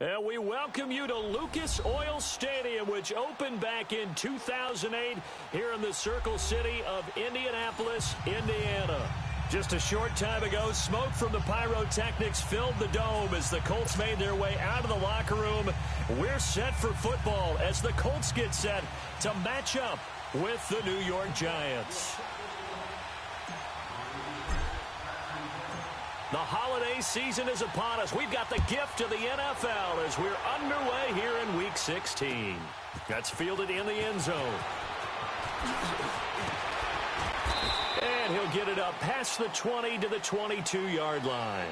And we welcome you to Lucas Oil Stadium, which opened back in 2008 here in the Circle City of Indianapolis, Indiana. Just a short time ago, smoke from the pyrotechnics filled the dome as the Colts made their way out of the locker room. We're set for football as the Colts get set to match up with the New York Giants. The holiday season is upon us. We've got the gift of the NFL as we're underway here in Week 16. That's fielded in the end zone. And he'll get it up past the 20 to the 22-yard line.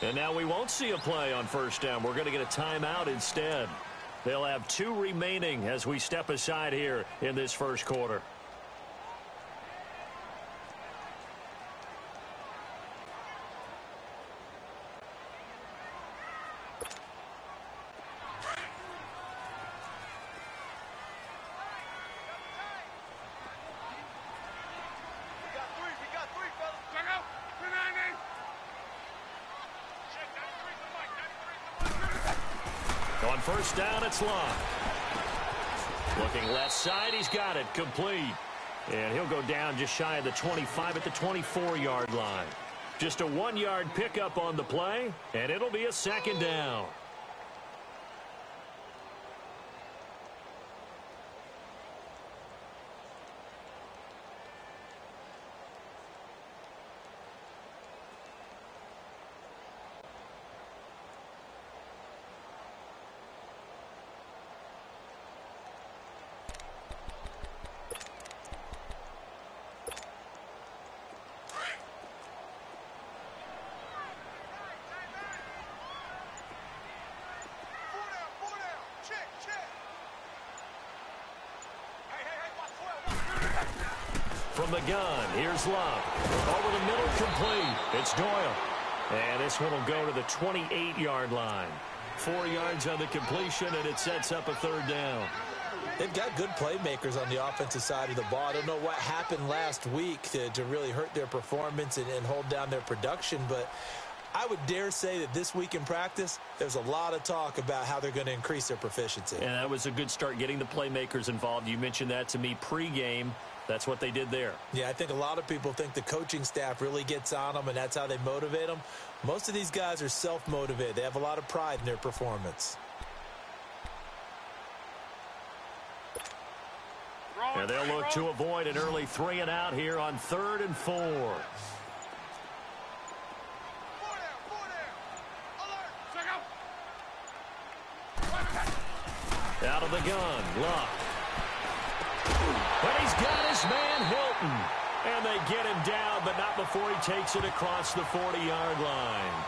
And now we won't see a play on first down. We're going to get a timeout instead. They'll have 2 remaining as we step aside here in this first quarter. On first down, it's Love. Looking left side, he's got it, complete. And he'll go down just shy of the 25 at the 24-yard line. Just a 1-yard pickup on the play, and it'll be a second down. From the gun, here's Love. Over the middle, complete. It's Doyle. And this one will go to the 28-yard line. 4 yards on the completion, and it sets up a third down. They've got good playmakers on the offensive side of the ball. I don't know what happened last week to really hurt their performance and hold down their production, but I would dare say that this week in practice, there's a lot of talk about how they're going to increase their proficiency. And that was a good start, getting the playmakers involved. You mentioned that to me pregame. That's what they did there. Yeah, I think a lot of people think the coaching staff really gets on them, and that's how they motivate them. Most of these guys are self-motivated. They have a lot of pride in their performance. And they'll look to avoid an early 3-and-out here on 3rd and 4. Out of the gun, Luck. But he's got his man Hilton. And they get him down, but not before he takes it across the 40-yard line.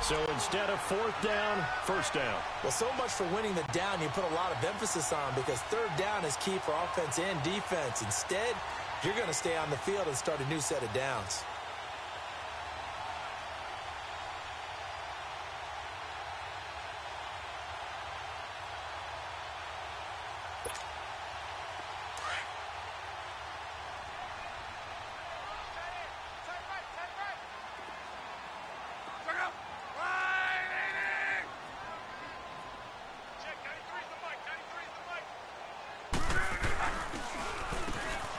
So instead of 4th down, 1st down. Well, so much for winning the down you put a lot of emphasis on, because 3rd down is key for offense and defense. Instead, you're going to stay on the field and start a new set of downs.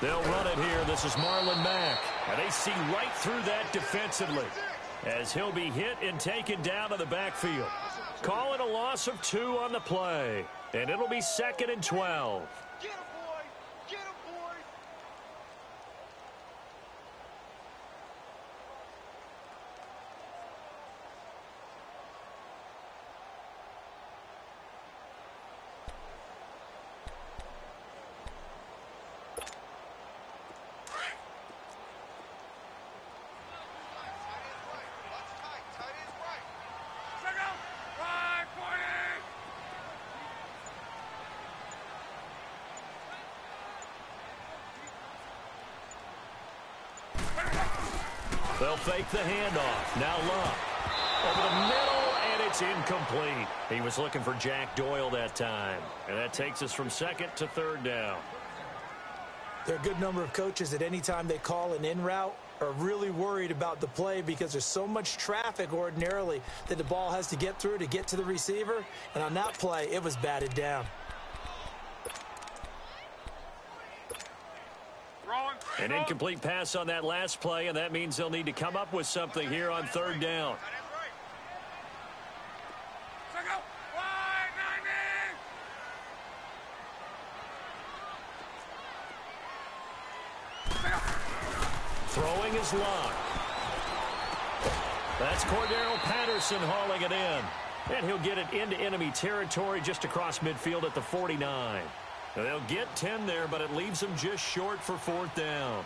They'll run it here. This is Marlon Mack. And they see right through that defensively as he'll be hit and taken down to the backfield. Calling a loss of 2 on the play. And it'll be 2nd and 12. Get him, boy! Get him, boy! They'll fake the handoff. Now Love. Over the middle, and it's incomplete. He was looking for Jack Doyle that time. And that takes us from 2nd to 3rd down. There are a good number of coaches at any time they call an in route are really worried about the play, because there's so much traffic ordinarily that the ball has to get through to get to the receiver. And on that play, it was batted down. An incomplete pass on that last play, and that means they'll need to come up with something here on 3rd down. Throwing is Locke. That's Cordero Patterson hauling it in. And he'll get it into enemy territory just across midfield at the 49. They'll get 10 there, but it leaves them just short for 4th down.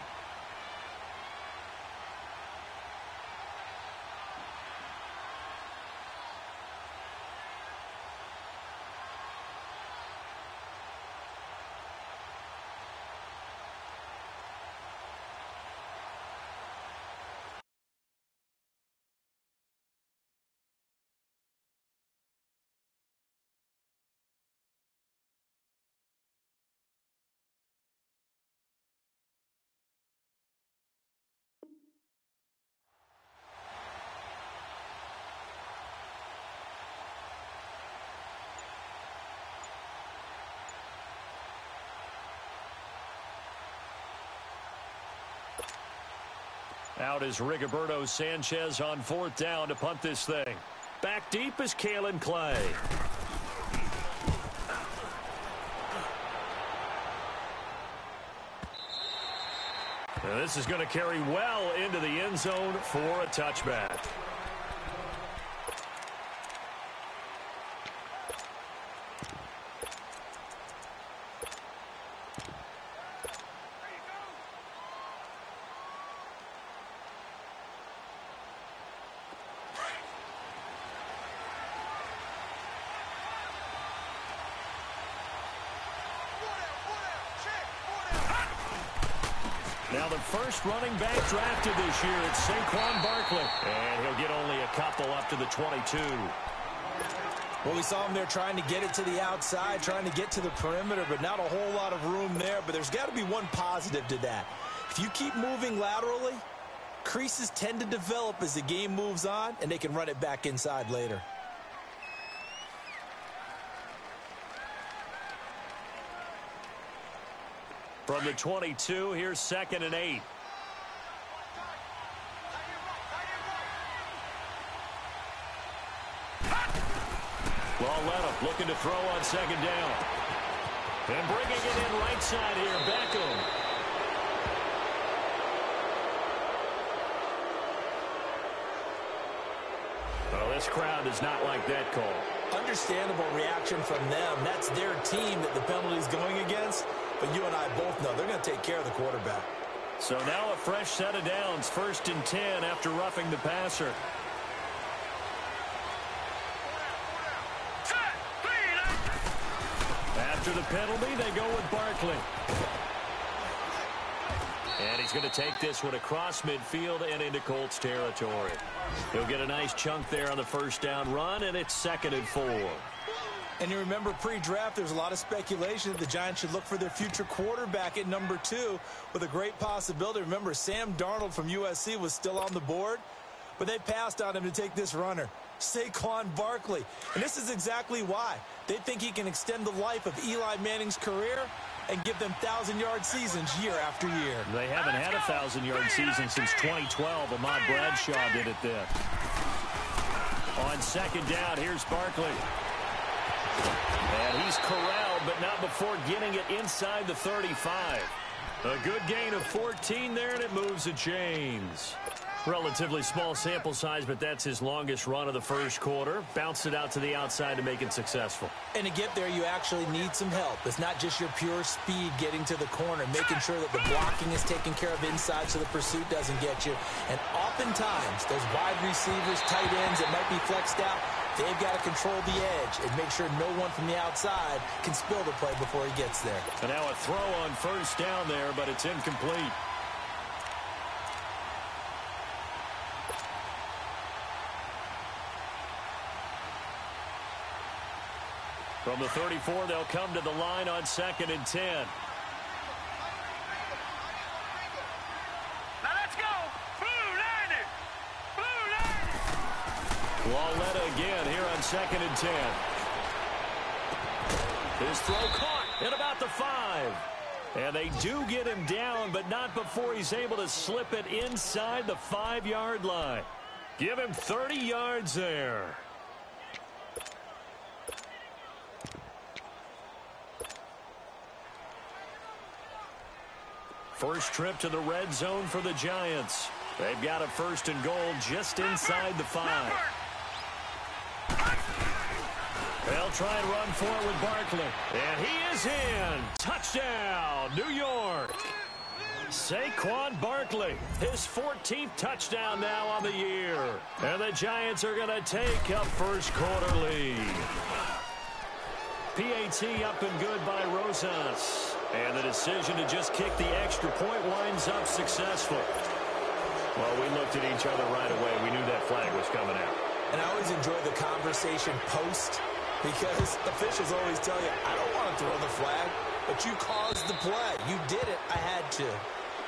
Out is Rigoberto Sanchez on 4th down to punt this thing. Back deep is Kalen Clay. And this is going to carry well into the end zone for a touchback. Now the first running back drafted this year, it's Saquon Barkley. And he'll get only a couple up to the 22. Well, we saw him there trying to get it to the outside, trying to get to the perimeter, but not a whole lot of room there. But there's got to be one positive to that. If you keep moving laterally, creases tend to develop as the game moves on, and they can run it back inside later. From the 22, here's 2nd and 8. Lauletta looking to throw on 2nd down. And bringing it in right side here, Beckham. Well, this crowd does not like that call. Understandable reaction from them. That's their team that the penalty's going against. But you and I both know they're going to take care of the quarterback. So now a fresh set of downs, 1st and 10 after roughing the passer. After the penalty, they go with Barkley. And he's going to take this one across midfield and into Colts territory. He'll get a nice chunk there on the 1st down run, and it's 2nd and 4. And you remember pre-draft, there's a lot of speculation that the Giants should look for their future quarterback at number 2 with a great possibility. Remember, Sam Darnold from USC was still on the board, but they passed on him to take this runner, Saquon Barkley. And this is exactly why. They think he can extend the life of Eli Manning's career and give them 1,000-yard seasons year after year. They haven't had a 1,000-yard season since 2012. Ahmad Bradshaw did it then. On 2nd down, here's Barkley. And he's corralled, but not before getting it inside the 35. A good gain of 14 there, and it moves the chains. Relatively small sample size, but that's his longest run of the 1st quarter. Bounced it out to the outside to make it successful. And to get there, you actually need some help. It's not just your pure speed getting to the corner, making sure that the blocking is taken care of inside so the pursuit doesn't get you. And oftentimes, those wide receivers, tight ends that might be flexed out, they've got to control the edge and make sure no one from the outside can spill the play before he gets there. And now a throw on 1st down there, but it's incomplete. From the 34, they'll come to the line on 2nd and 10. Now let's go. Blue Lightning. Blue Lightning. Lauletta again here on 2nd and 10. His throw caught at about the 5. And they do get him down, but not before he's able to slip it inside the 5-yard line. Give him 30 yards there. First trip to the red zone for the Giants. They've got a 1st and goal just inside the 5. They'll try and run for it with Barkley. And he is in. Touchdown, New York. Saquon Barkley, his 14th touchdown now on the year. And the Giants are going to take a 1st quarter lead. PAT up and good by Rosas. And the decision to just kick the extra point winds up successful. Well, we looked at each other right away. We knew that flag was coming out. And I always enjoy the conversation post because officials always tell you, I don't want to throw the flag, but you caused the play. You did it. I had to.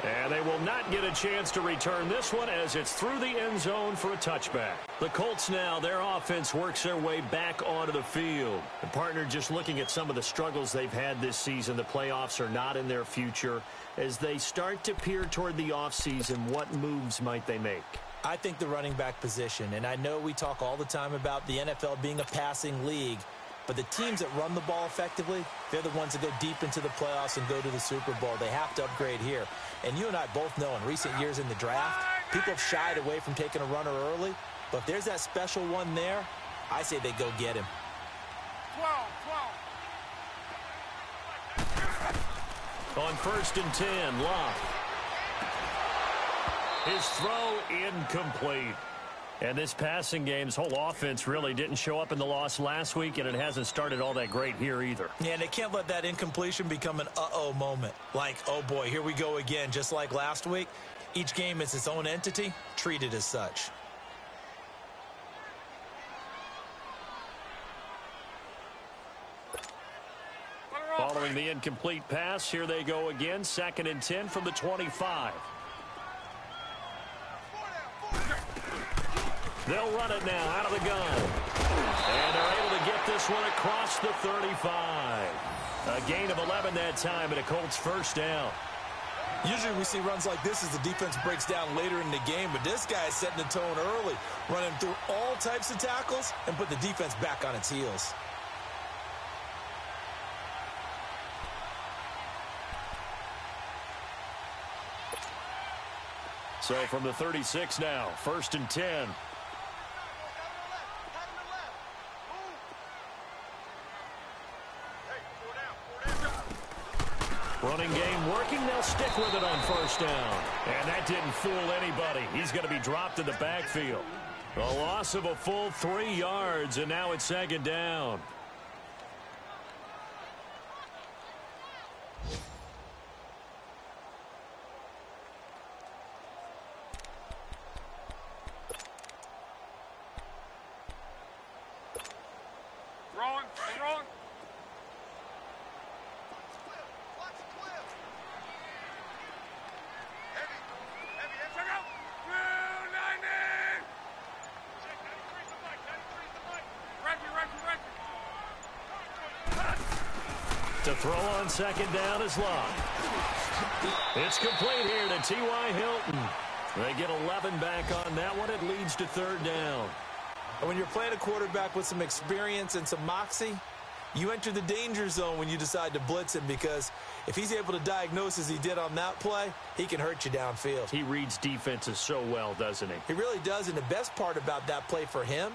And they will not get a chance to return this one as it's through the end zone for a touchback. The Colts now, their offense works their way back onto the field. The partner, just looking at some of the struggles they've had this season, the playoffs are not in their future. As they start to peer toward the offseason, what moves might they make? I think the running back position, and I know we talk all the time about the NFL being a passing league, but the teams that run the ball effectively, they're the ones that go deep into the playoffs and go to the Super Bowl. They have to upgrade here. And you and I both know in recent years in the draft, people have shied away from taking a runner early. But if there's that special one there, I say they go get him. 12. On 1st and 10, Locke. His throw incomplete. And this passing game's whole offense really didn't show up in the loss last week, and it hasn't started all that great here either. Yeah, and they can't let that incompletion become an uh-oh moment. Like, oh boy, here we go again, just like last week. Each game is its own entity, treated as such. Following the incomplete pass, here they go again. 2nd and 10 from the 25. They'll run it now out of the gun. And they're able to get this one across the 35. A gain of 11 that time and a Colts first down. Usually we see runs like this as the defense breaks down later in the game, but this guy is setting the tone early, running through all types of tackles and put the defense back on its heels. So from the 36 now, 1st and 10. Running game working. They'll stick with it on 1st down. And that didn't fool anybody. He's going to be dropped in the backfield. A loss of a full 3 yards, and now it's 2nd down. Wrong. Heavy, check out. To throw on 2nd down is Locke. It's complete here to T.Y. Hilton. They get 11 back on that one. It leads to 3rd down. And when you're playing a quarterback with some experience and some moxie, you enter the danger zone when you decide to blitz him, because if he's able to diagnose as he did on that play, he can hurt you downfield. He reads defenses so well, doesn't he? He really does, and the best part about that play for him,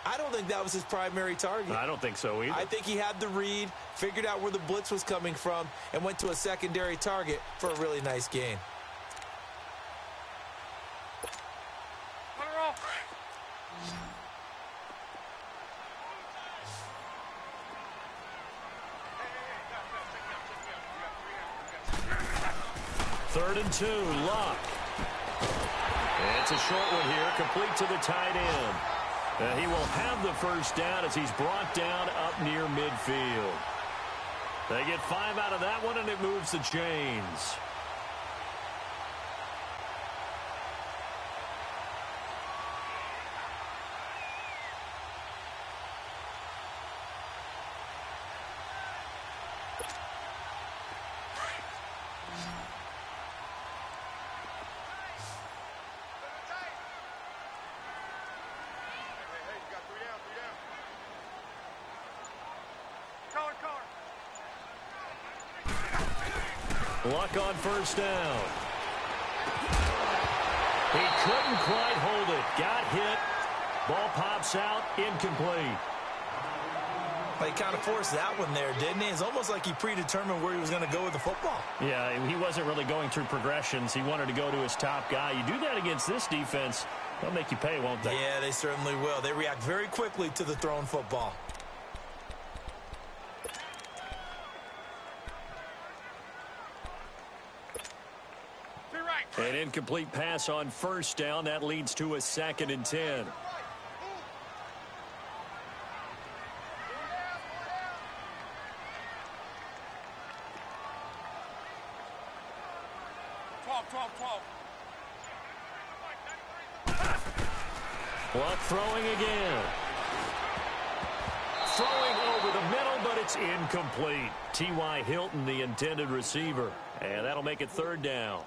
I don't think that was his primary target. I don't think so either. I think he had the read, figured out where the blitz was coming from, and went to a secondary target for a really nice gain. Third and 2, Locke. It's a short one here, complete to the tight end. He will have the 1st down as he's brought down up near midfield. They get 5 out of that one, and it moves the chains. Luck on 1st down. He couldn't quite hold it. Got hit. Ball pops out. Incomplete. He kind of forced that one there, didn't he? It's almost like he predetermined where he was going to go with the football. Yeah, he wasn't really going through progressions. He wanted to go to his top guy. You do that against this defense, they'll make you pay, won't they? Yeah, they certainly will. They react very quickly to the thrown football. An incomplete pass on 1st down. That leads to a 2nd and 10. 12. Luck throwing again. Throwing over the middle, but it's incomplete. T.Y. Hilton, the intended receiver. And that'll make it third down.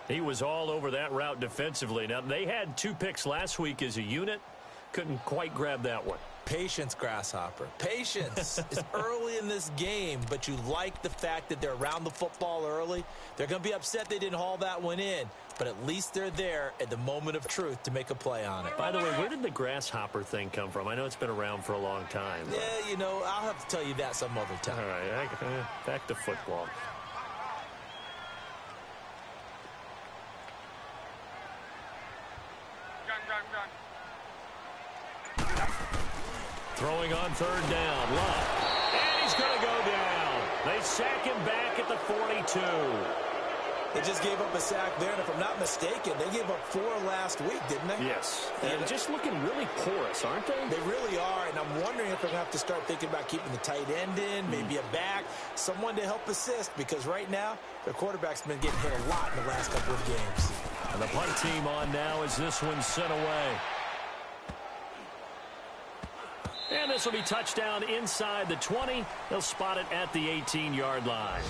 He was all over that route defensively. Now, they had 2 picks last week as a unit. Couldn't quite grab that one. Patience, Grasshopper. Patience. It's early in this game, but you like the fact that they're around the football early. They're going to be upset they didn't haul that one in, but at least they're there at the moment of truth to make a play on it. By the way, where did the grasshopper thing come from? I know it's been around for a long time. But... yeah, you know, I'll have to tell you that some other time. All right, back to football. Gun. Throwing on third down. Luck. And he's going to go down. They sack him back at the 42. They just gave up a sack there, and if I'm not mistaken, they gave up 4 last week, didn't they? Yes. And just looking really porous, aren't they? They really are, and I'm wondering if they're going to have to start thinking about keeping the tight end in, maybe a back, someone to help assist, because right now, their quarterback's been getting hit a lot in the last couple of games. And the punt team on now as this one's sent away. And this will be touchdown inside the 20. They'll spot it at the 18-yard line.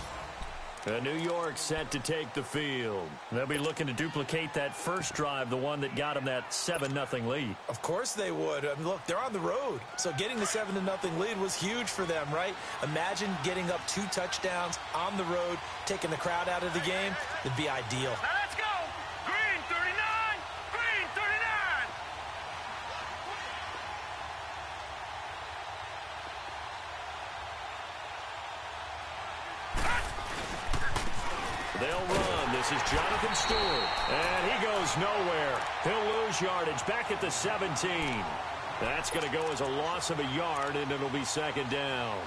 New York set to take the field. They'll be looking to duplicate that first drive, the one that got them that 7-0 lead. Of course they would. I mean, look, they're on the road. So getting the 7-0 lead was huge for them, right? Imagine getting up 2 touchdowns on the road, taking the crowd out of the game. It'd be ideal. Now let's go. Green 39. Green 39. They'll run. This is Jonathan Stewart. And he goes nowhere. He'll lose yardage back at the 17. That's going to go as a loss of a yard, and it'll be second down.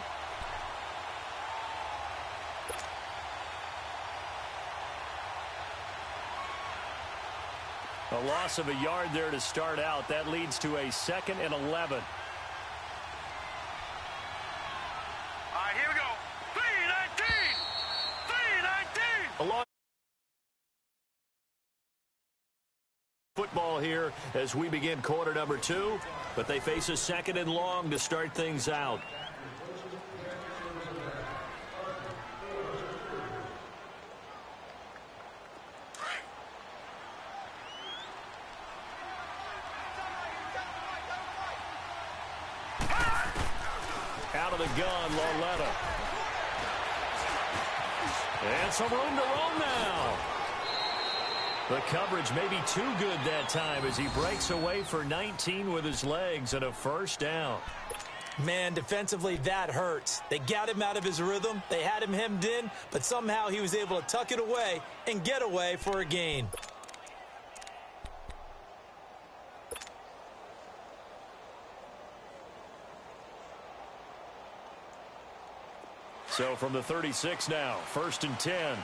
A loss of a yard there to start out. That leads to a 2nd and 11. All right, here we go. 319. 319. Along football here as we begin quarter number 2, but they face a 2nd and long to start things out. Out of the gun, Lauletta. And some room to roam now. The coverage may be too good that time as he breaks away for 19 with his legs and a first down. Man, defensively, that hurts. They got him out of his rhythm. They had him hemmed in, but somehow he was able to tuck it away and get away for a gain. So from the 36 now, 1st and 10.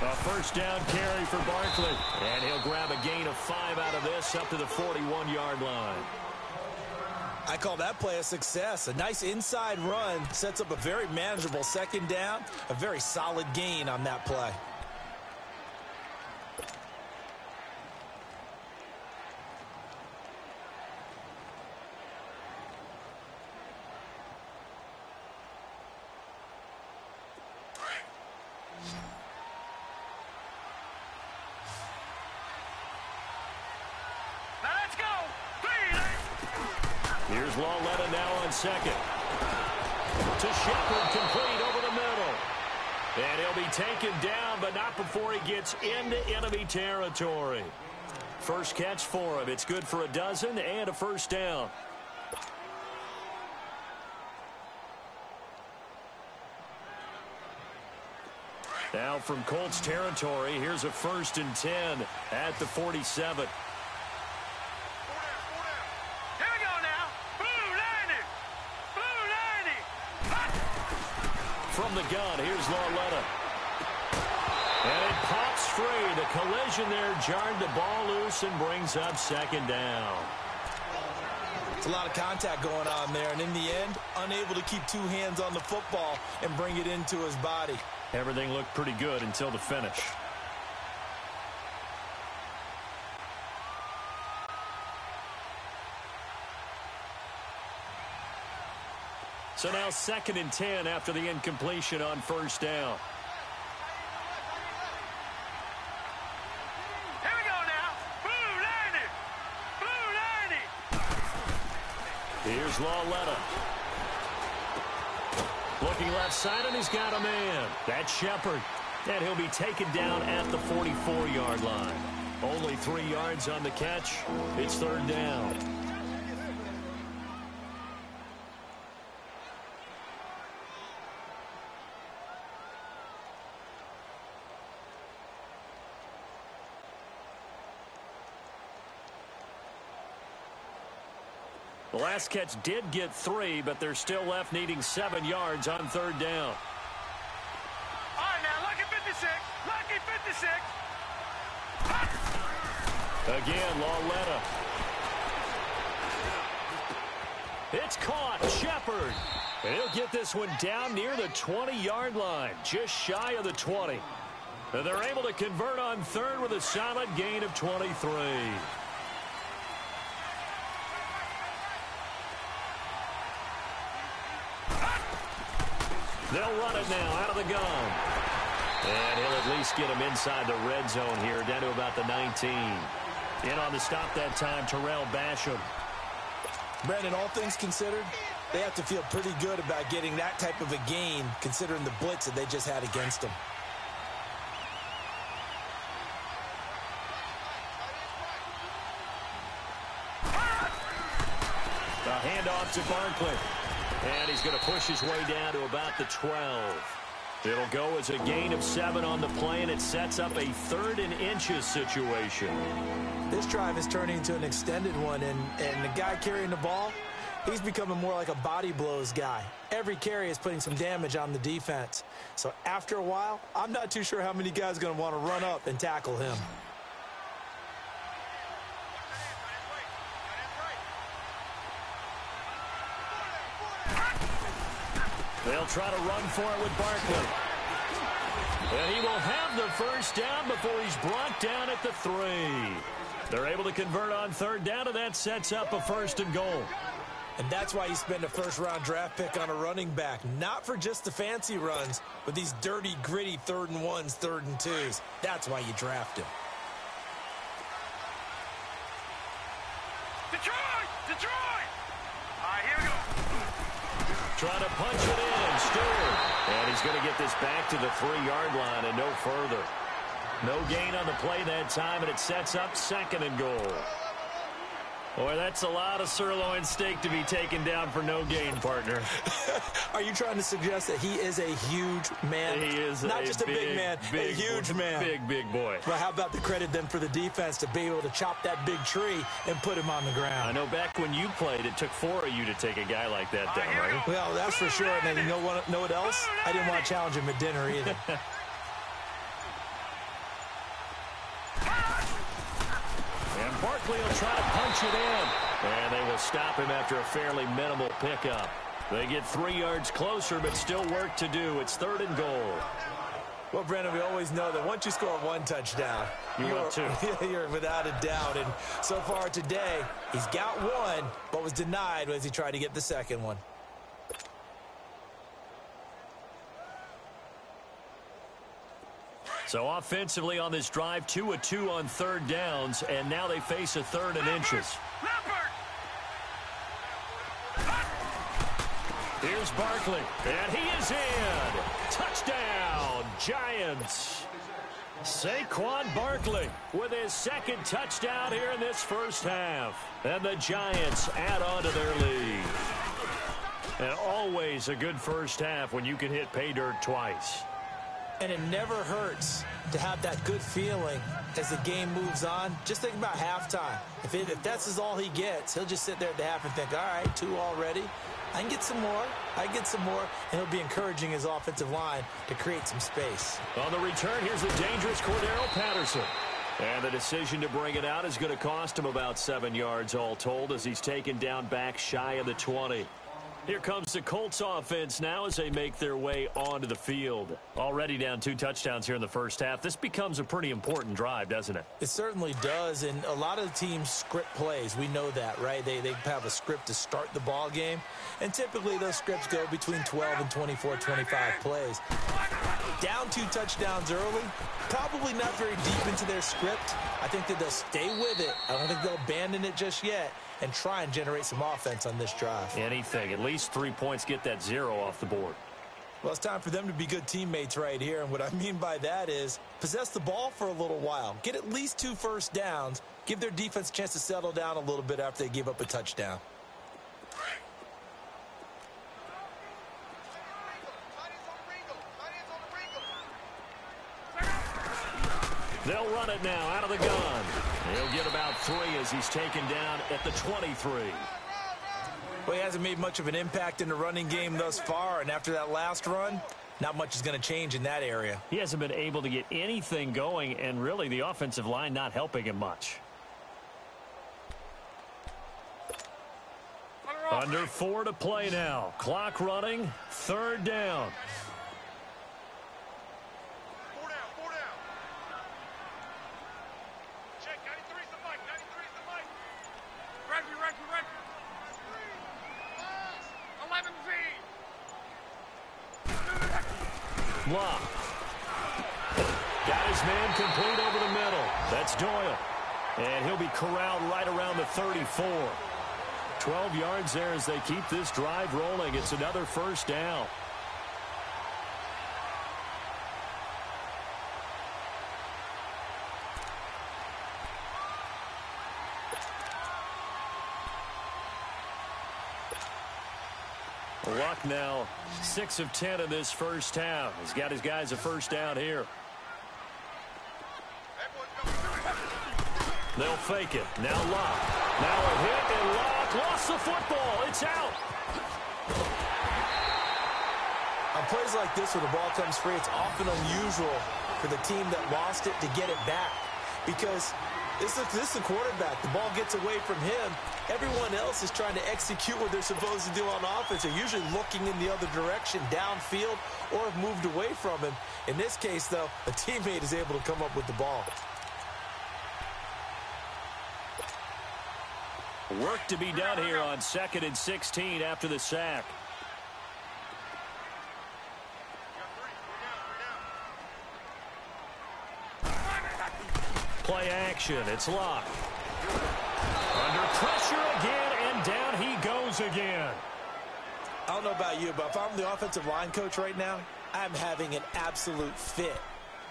A first down carry for Barkley. And he'll grab a gain of 5 out of this up to the 41-yard line. I call that play a success. A nice inside run sets up a very manageable second down. A very solid gain on that play. Here's Lauletta now on 2nd. To Shepard, complete over the middle. And he'll be taken down, but not before he gets into enemy territory. First catch for him. It's good for a dozen and a first down. Now from Colts territory, here's a 1st and 10 at the 47. From the gun, here's Lauletta. And it pops free. The collision there jarred the ball loose and brings up second down. It's a lot of contact going on there, and in the end, unable to keep two hands on the football and bring it into his body. Everything looked pretty good until the finish. So now 2nd and 10 after the incompletion on first down. Here we go now. Blue landed. Blue landed. Here's Lawletta. Looking left side, and he's got a man. That's Shepard. And he'll be taken down at the 44-yard line. Only 3 yards on the catch. It's 3rd down. The last catch did get 3, but they're still left needing 7 yards on 3rd down. All right, now, lucky 56. Lucky 56. Again, Lawletta. It's caught. Shepard. And he'll get this one down near the 20-yard line, just shy of the 20. And they're able to convert on 3rd with a solid gain of 23. They'll run it now out of the gun. And he'll at least get him inside the red zone here, down to about the 19. In on the stop that time, Terrell Basham. Brandon, all things considered, they have to feel pretty good about getting that type of a gain, considering the blitz that they just had against them. The handoff to Barkley. And he's going to push his way down to about the 12. It'll go as a gain of 7 on the play, and it sets up a 3rd and inches situation. This drive is turning into an extended one, and the guy carrying the ball, he's becoming more like a body blows guy. Every carry is putting some damage on the defense. So after a while, I'm not too sure how many guys are going to want to run up and tackle him. They'll try to run for it with Barkley. And he will have the first down before he's brought down at the 3. They're able to convert on 3rd down, and that sets up a 1st and goal. And that's why you spend a first-round draft pick on a running back. Not for just the fancy runs, but these dirty, gritty 3rd and 1s, 3rd and 2s. That's why you draft him. Detroit! Detroit! All right, here we go. Trying to punch it in, Stewart. And he's going to get this back to the 3-yard line and no further. No gain on the play that time, and it sets up 2nd and goal. Boy, that's a lot of sirloin steak to be taken down for no gain, partner. Are you trying to suggest that he is a huge man? He is not just a big man, a huge man. Big boy. Well, how about the credit then for the defense to be able to chop that big tree and put him on the ground? I know back when you played, it took 4 of you to take a guy like that down, right? Well, that's for sure. And then you know what else? I didn't want to challenge him at dinner either. And Barkley will try to punch it in. And they will stop him after a fairly minimal pickup. They get 3 yards closer, but still work to do. It's 3rd and goal. Well, Brandon, we always know that once you score 1 touchdown, you're without a doubt. And so far today, he's got 1, but was denied as he tried to get the 2nd one. So offensively on this drive, 2 of 2 on 3rd downs, and now they face a 3rd and inches. Here's Barkley, and he is in. Touchdown, Giants. Saquon Barkley with his 2nd touchdown here in this first half. And the Giants add on to their lead. And always a good first half when you can hit pay dirt twice. And it never hurts to have that good feeling as the game moves on. Just think about halftime. If that's all he gets, he'll just sit there at the half and think, all right, 2 already. I can get some more. And he'll be encouraging his offensive line to create some space. On the return, here's the dangerous Cordero Patterson. And the decision to bring it out is going to cost him about 7 yards all told as he's taken down back shy of the 20. Here comes the Colts offense now as they make their way onto the field. Already down 2 touchdowns here in the first half. This becomes a pretty important drive, doesn't it? It certainly does, and a lot of the teams script plays. We know that, right? They have a script to start the ball game, and typically those scripts go between 12 and 24, 25 plays. Down 2 touchdowns early, probably not very deep into their script. I think that they'll stay with it. I don't think they'll abandon it just yet and try and generate some offense on this drive. Anything. At least 3 points, get that 0 off the board. Well, it's time for them to be good teammates right here, and what I mean by that is possess the ball for a little while. Get at least 2 first downs. Give their defense a chance to settle down a little bit after they give up a touchdown. They'll run it now out of the gun. He'll get about 3 as he's taken down at the 23. Well, he hasn't made much of an impact in the running game thus far, and after that last run, not much is going to change in that area. He hasn't been able to get anything going, and really the offensive line not helping him much. Under 4 to play now. Clock running. 3rd down. Block. Got his man complete over the middle. That's Doyle. And he'll be corralled right around the 34. 12 yards there as they keep this drive rolling. It's another first down. Luck now 6 of 10 in this first half. He's got his guys a first down here. They'll fake it. Now Luck. Now a hit and Luck lost the football. It's out. On plays like this where the ball comes free, it's often unusual for the team that lost it to get it back because this is the quarterback. The ball gets away from him. Everyone else is trying to execute what they're supposed to do on offense. They're usually looking in the other direction, downfield, or have moved away from him. In this case, though, a teammate is able to come up with the ball. Work to be done here on 2nd and 16 after the sack. Play action. It's Locke. Under pressure again, and down he goes again. I don't know about you, but if I'm the offensive line coach right now, I'm having an absolute fit.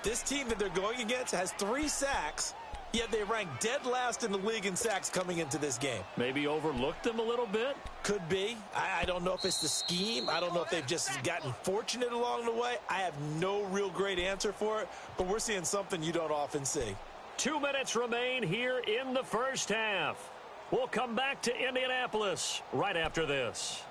This team that they're going against has 3 sacks, yet they rank dead last in the league in sacks coming into this game. Maybe overlooked them a little bit? Could be. I don't know if it's the scheme. I don't know if they've just gotten fortunate along the way. I have no real great answer for it, but we're seeing something you don't often see. 2 minutes remain here in the first half. We'll come back to Indianapolis right after this.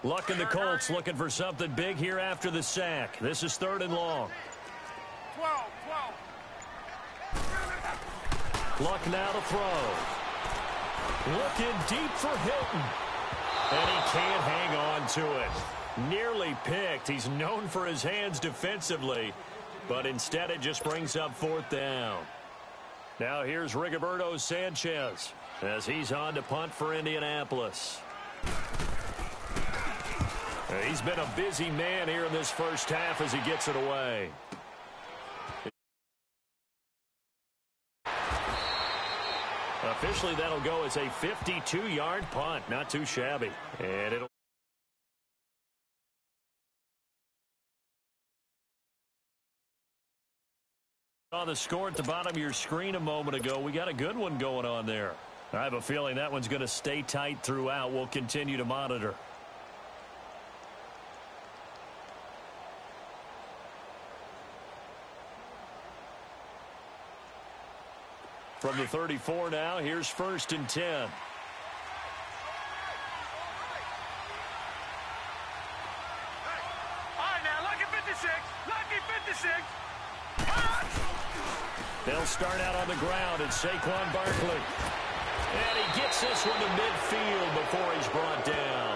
Luck and the Colts looking for something big here after the sack. This is 3rd and long. 12. Luck now to throw. Looking deep for Hilton. And he can't hang on to it. Nearly picked. He's known for his hands defensively, but instead it just brings up 4th down. Now here's Rigoberto Sanchez as he's on to punt for Indianapolis. He's been a busy man here in this first half as he gets it away. Officially, that'll go as a 52-yard punt. Not too shabby. And it'll on the score at the bottom of your screen a moment ago. We got a good one going on there. I have a feeling that one's going to stay tight throughout. We'll continue to monitor. From the 34 now, here's 1st and 10. All right, now, lucky 56. Lucky 56. They'll start out on the ground at Saquon Barkley. And he gets this one to midfield before he's brought down.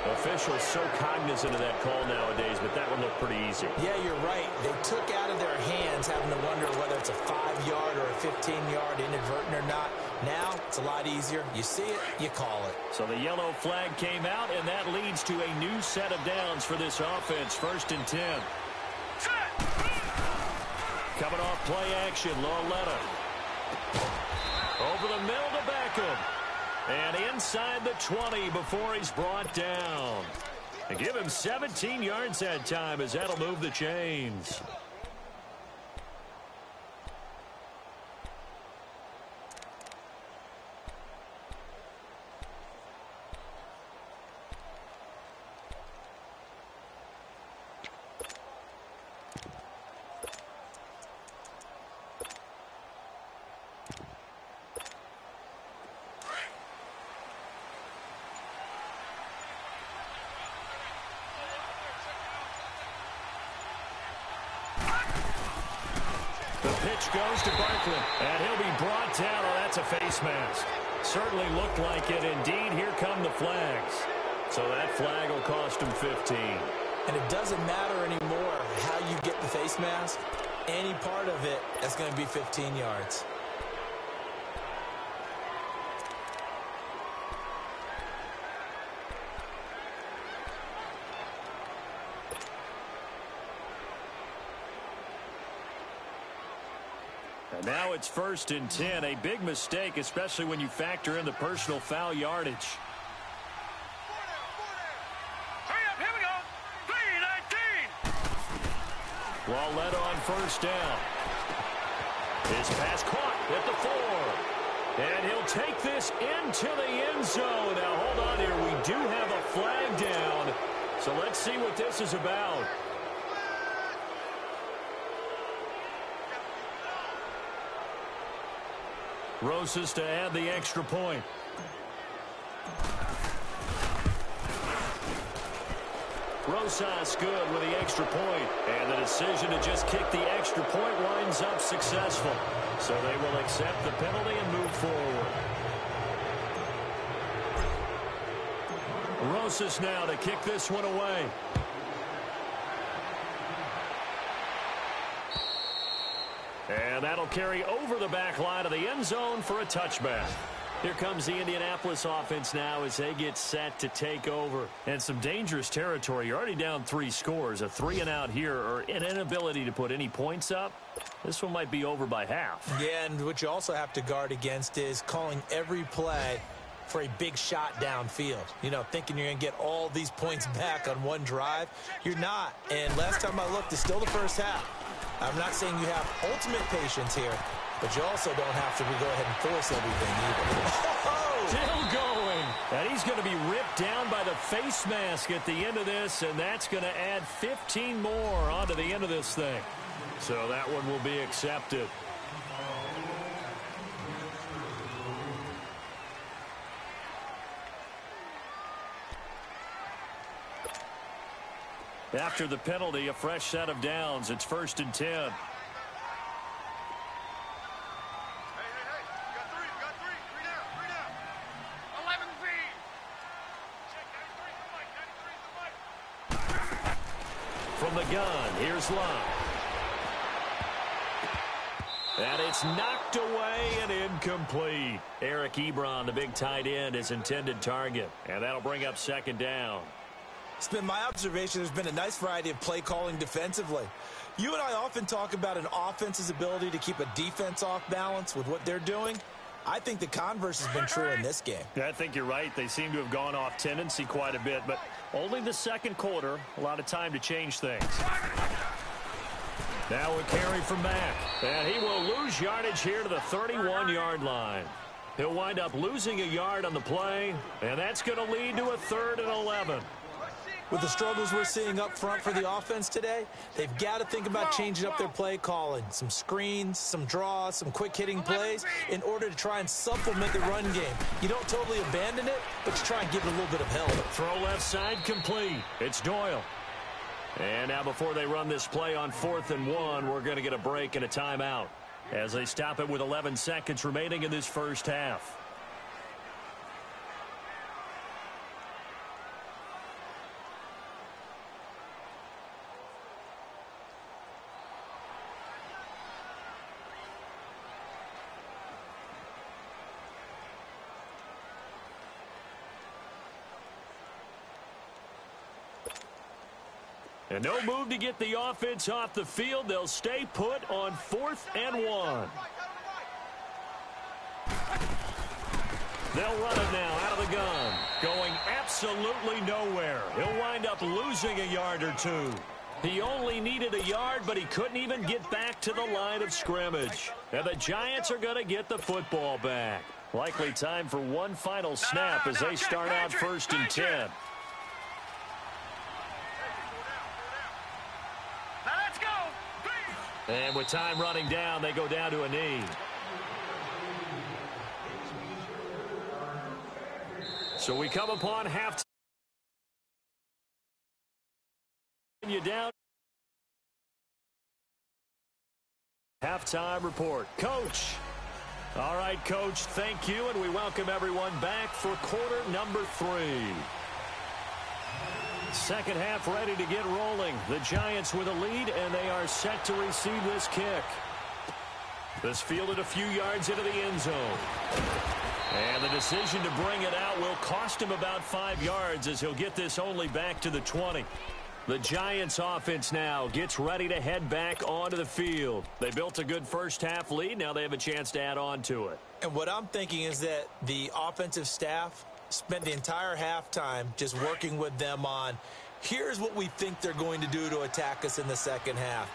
Officials so cognizant of that call nowadays, but that one looked pretty easy. Yeah, you're right. They took out of their hands having to wonder whether it's a 5-yard or a 15-yard inadvertent or not. Now, it's a lot easier. You see it, you call it. So the yellow flag came out, and that leads to a new set of downs for this offense. 1st and 10. Coming off play action, Lauletta. Over the middle to Beckham. And inside the 20 before he's brought down. And give him 17 yards that time as that'll move the chains. Pitch goes to Barkley, and he'll be brought down. Oh, that's a face mask. Certainly looked like it. Indeed, here come the flags. So that flag will cost him 15. And it doesn't matter anymore how you get the face mask. Any part of it, that's going to be 15 yards. And now it's 1st and 10. A big mistake, especially when you factor in the personal foul yardage. Hurry up, here we go. 3-19. Lauletta on 1st down. His pass caught at the 4. And he'll take this into the end zone. Now, hold on here. We do have a flag down. So let's see what this is about. Rosas to add the extra point. Rosas good with the extra point. And the decision to just kick the extra point winds up successful. So they will accept the penalty and move forward. Rosas now to kick this one away. And that'll carry over the back line of the end zone for a touchback. Here comes the Indianapolis offense now as they get set to take over. And some dangerous territory. You're already down 3 scores. A 3-and-out here or an inability to put any points up. This one might be over by half. Yeah, and what you also have to guard against is calling every play for a big shot downfield. You know, thinking you're going to get all these points back on one drive. You're not. And last time I looked, it's still the first half. I'm not saying you have ultimate patience here, but you also don't have to go ahead and force everything either. Still going. And he's going to be ripped down by the face mask at the end of this, and that's going to add 15 more onto the end of this thing. So that one will be accepted. After the penalty, a fresh set of downs. It's 1st and 10. Hey, you got three. Three down. 11 feet. Check 93 From the gun, here's Locke. And it's knocked away and incomplete. Eric Ebron, the big tight end, his intended target. And that'll bring up 2nd down. It's been my observation there's been a nice variety of play calling defensively. You and I often talk about an offense's ability to keep a defense off balance with what they're doing. I think the converse has been true in this game. Yeah, I think you're right. They seem to have gone off tendency quite a bit, but only the 2nd quarter. A lot of time to change things. Now a carry from Mack. And he will lose yardage here to the 31-yard line. He'll wind up losing a yard on the play, and that's going to lead to a 3rd and 11. With the struggles we're seeing up front for the offense today, they've got to think about changing up their play calling. Some screens, some draws, some quick-hitting plays in order to try and supplement the run game. You don't totally abandon it, but you try and give it a little bit of help. Throw left side complete. It's Doyle. And now before they run this play on 4th and 1, we're going to get a break and a timeout as they stop it with 11 seconds remaining in this first half. And no move to get the offense off the field. They'll stay put on 4th and 1. They'll run it now out of the gun. Going absolutely nowhere. He'll wind up losing a yard or two. He only needed a yard, but he couldn't even get back to the line of scrimmage. And the Giants are going to get the football back. Likely time for one final snap as they start out 1st and 10. And with time running down, they go down to a knee. So we come upon halftime. You down. Halftime report. Coach. All right, Coach, thank you, and we welcome everyone back for quarter number 3. Second half ready to get rolling. The Giants with a lead, and they are set to receive this kick. This fielded a few yards into the end zone. And the decision to bring it out will cost him about 5 yards as he'll get this only back to the 20. The Giants offense now gets ready to head back onto the field. They built a good first half lead. Now they have a chance to add on to it. And what I'm thinking is that the offensive staff spent the entire halftime just working with them on, here's what we think they're going to do to attack us in the second half.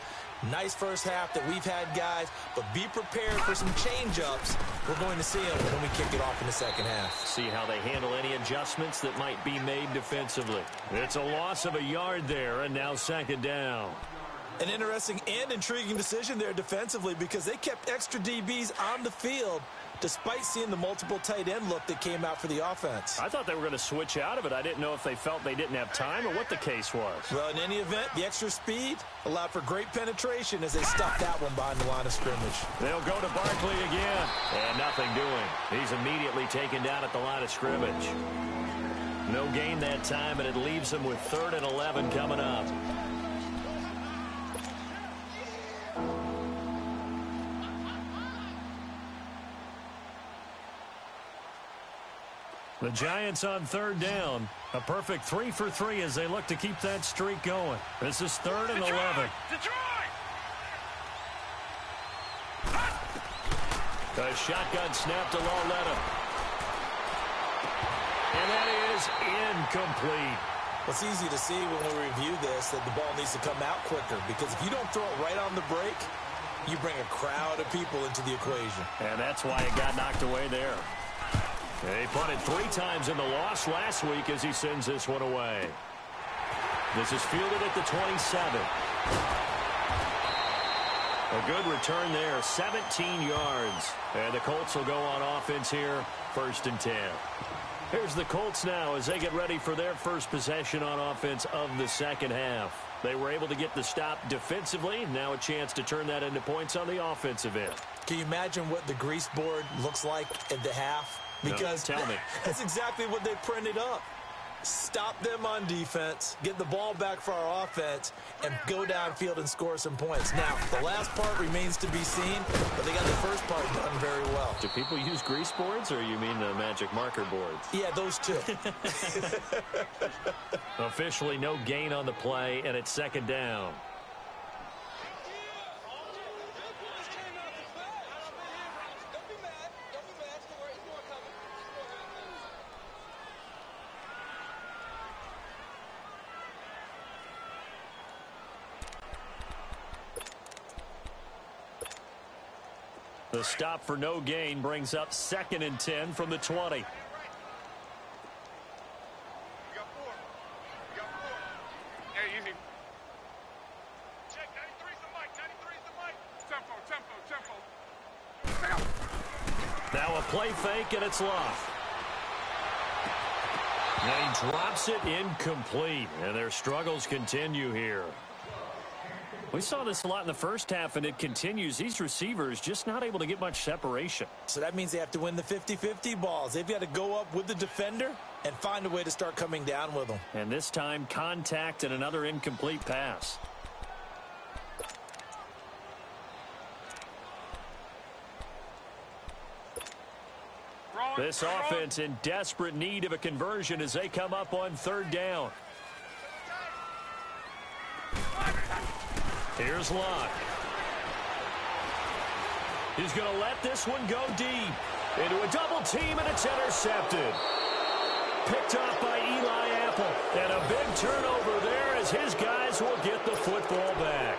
Nice first half that we've had, guys, but be prepared for some change-ups. We're going to see them when we kick it off in the second half. See how they handle any adjustments that might be made defensively. It's a loss of a yard there, and now 2nd down. An interesting and intriguing decision there defensively because they kept extra DBs on the field despite seeing the multiple tight end look that came out for the offense. I thought they were going to switch out of it. I didn't know if they felt they didn't have time or what the case was. Well, in any event, the extra speed allowed for great penetration as they stuffed that one behind the line of scrimmage. They'll go to Barkley again. And nothing doing. He's immediately taken down at the line of scrimmage. No gain that time, and it leaves them with 3rd and 11 coming up. The Giants on 3rd down. A perfect 3 for 3 as they look to keep that streak going. This is 3rd and 11. Detroit! A shotgun snap to Lauletta. And that is incomplete. It's easy to see when we review this that the ball needs to come out quicker because if you don't throw it right on the break, you bring a crowd of people into the equation. And that's why it got knocked away there. They punted 3 times in the loss last week as he sends this one away. This is fielded at the 27. A good return there, 17 yards. And the Colts will go on offense here, 1st and 10. Here's the Colts now as they get ready for their first possession on offense of the second half. They were able to get the stop defensively. Now a chance to turn that into points on the offensive end. Can you imagine what the grease board looks like at the half? Because no, tell me. That's exactly what they printed up. Stop them on defense, get the ball back for our offense, and go downfield and score some points. Now, the last part remains to be seen, but they got the first part done very well. Do people use grease boards, or you mean the magic marker boards? Yeah, those two. Officially no gain on the play, and it's 2nd down. The stop for no gain brings up 2nd and 10 from the 20. play fake, and it's Love. And he drops it incomplete, and their struggles continue here. We saw this a lot in the first half, and it continues. These receivers just not able to get much separation. So that means they have to win the 50-50 balls. They've got to go up with the defender and find a way to start coming down with them. And this time, contact and another incomplete pass. This offense in desperate need of a conversion as they come up on third down. Here's Locke. He's going to let this one go deep. Into a double team, and it's intercepted. Picked off by Eli Apple. And a big turnover there as his guys will get the football back.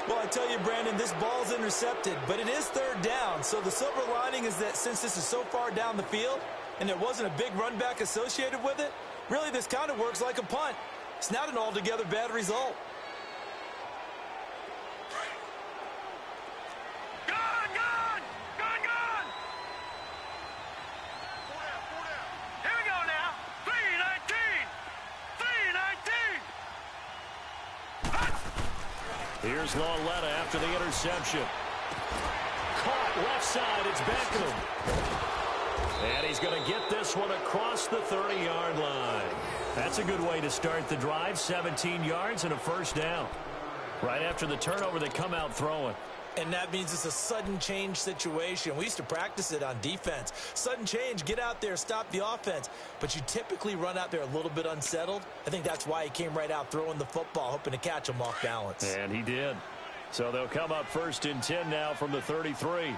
Well, I tell you, Brandon, this ball's intercepted, but it is third down. So the silver lining is that since this is so far down the field and there wasn't a big run back associated with it, really this kind of works like a punt. It's not an altogether bad result. Here's Lauletta after the interception. Caught left side. It's Beckham. And he's going to get this one across the 30-yard line. That's a good way to start the drive. 17 yards and a first down. Right after the turnover, they come out throwing. And that means it's a sudden change situation. We used to practice it on defense. Sudden change, get out there, stop the offense. But you typically run out there a little bit unsettled. I think that's why he came right out throwing the football, hoping to catch him off balance. And he did. So they'll come up first and 10 now from the 33.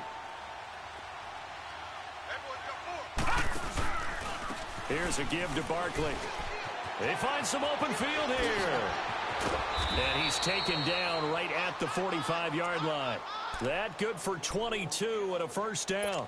Here's a give to Barkley. They find some open field here. And he's taken down right at the 45-yard line. That good for 22 and a first down.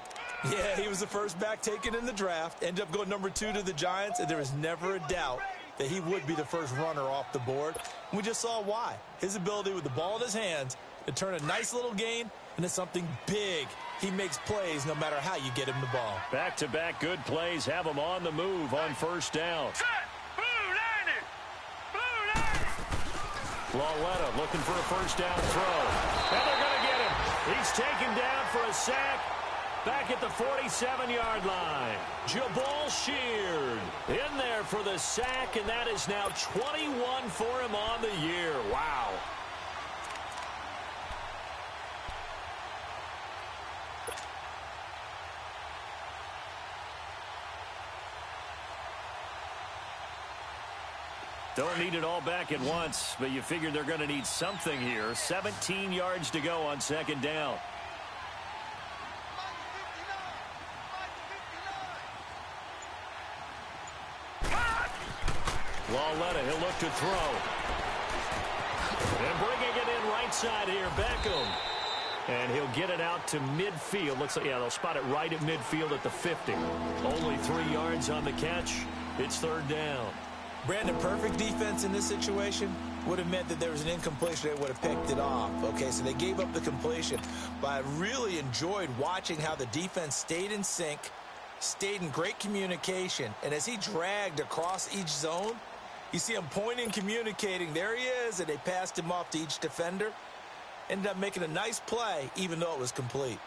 Yeah, he was the first back taken in the draft. Ended up going number 2 to the Giants, and there was never a doubt that he would be the first runner off the board. And we just saw why. His ability with the ball in his hands to turn a nice little gain into something big. He makes plays no matter how you get him the ball. Back-to-back good plays have him on the move on first down. Lauletta looking for a first down throw. And they're going to get him. He's taken down for a sack back at the 47-yard line. Jabal Sheard in there for the sack, and that is now 21 for him on the year. Wow. Don't need it all back at once, but you figure they're going to need something here. 17 yards to go on second down. Lauletta, he'll look to throw. And bringing it in right side here, Beckham. And he'll get it out to midfield. Looks like, yeah, they'll spot it right at midfield at the 50. Only 3 yards on the catch. It's third down. Brandon, perfect defense in this situation would have meant that there was an incompletion. They would have picked it off. Okay, so they gave up the completion. But I really enjoyed watching how the defense stayed in sync, stayed in great communication. And as he dragged across each zone, you see him pointing, communicating. There he is, and they passed him off to each defender. Ended up making a nice play, even though it was complete.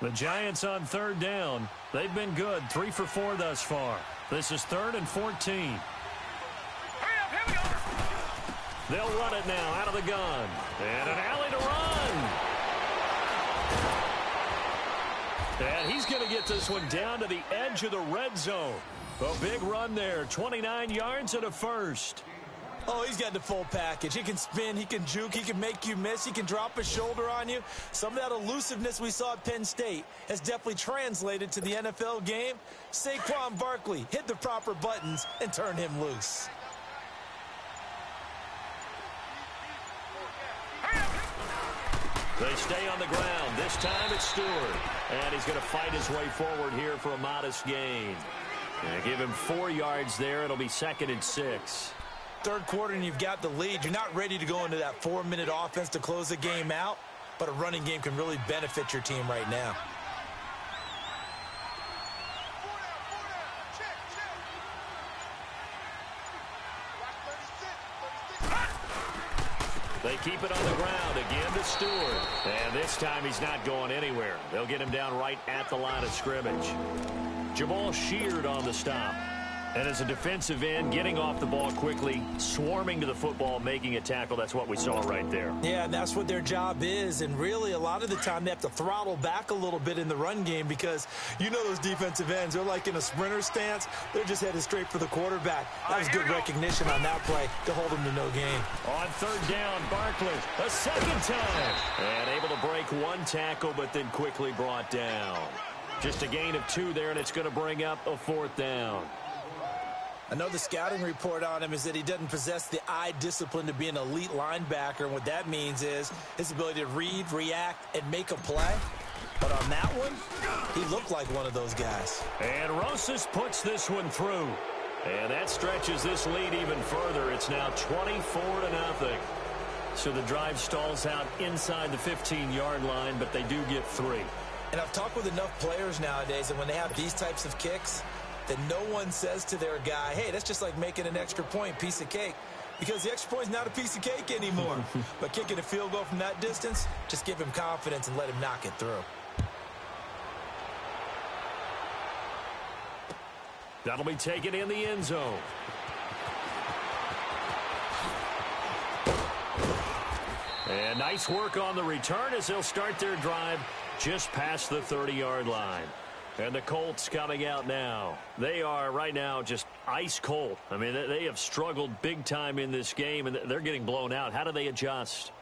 The Giants on third down. They've been good. 3 for 4 thus far. This is 3rd and 14. Hurry up, here we go. They'll run it now out of the gun. And an alley to run. And he's going to get this one down to the edge of the red zone. A big run there. 29 yards and a first. Oh, he's got the full package. He can spin, he can juke, he can make you miss, he can drop a shoulder on you. Some of that elusiveness we saw at Penn State has definitely translated to the NFL game. Saquon Barkley hit the proper buttons and turned him loose. They stay on the ground. This time it's Stewart. And he's going to fight his way forward here for a modest gain. And give him 4 yards there. It'll be 2nd and 6. Third quarter and you've got the lead. You're not ready to go into that 4-minute offense to close the game out. but a running game can really benefit your team right now. They keep it on the ground again to Stewart. And this time he's not going anywhere. They'll get him down right at the line of scrimmage. Jamal Sheard on the stop. And as a defensive end, getting off the ball quickly, swarming to the football, making a tackle, that's what we saw right there. Yeah, and that's what their job is. And really, a lot of the time, they have to throttle back a little bit in the run game because you know those defensive ends, they're like in a sprinter stance. They're just headed straight for the quarterback. That was good recognition on that play to hold them to no gain. On third down, Barkley, a second time. And able to break one tackle, but then quickly brought down. Just a gain of 2 there, and it's going to bring up a 4th down. I know the scouting report on him is that he doesn't possess the eye discipline to be an elite linebacker, and what that means is his ability to read, react, and make a play. But on that one, he looked like one of those guys. And Rosas puts this one through. And that stretches this lead even further. It's now 24-0. So the drive stalls out inside the 15-yard line, but they do get 3. And I've talked with enough players nowadays, and when they have these types of kicks, that no one says to their guy, hey, that's just like making an extra point, piece of cake. Because the extra point is not a piece of cake anymore. But kicking a field goal from that distance, just give him confidence and let him knock it through. That'll be taken in the end zone. And nice work on the return as they'll start their drive just past the 30-yard line. And the Colts coming out now. They are right now just ice cold. I mean, they have struggled big time in this game, and they're getting blown out. How do they adjust?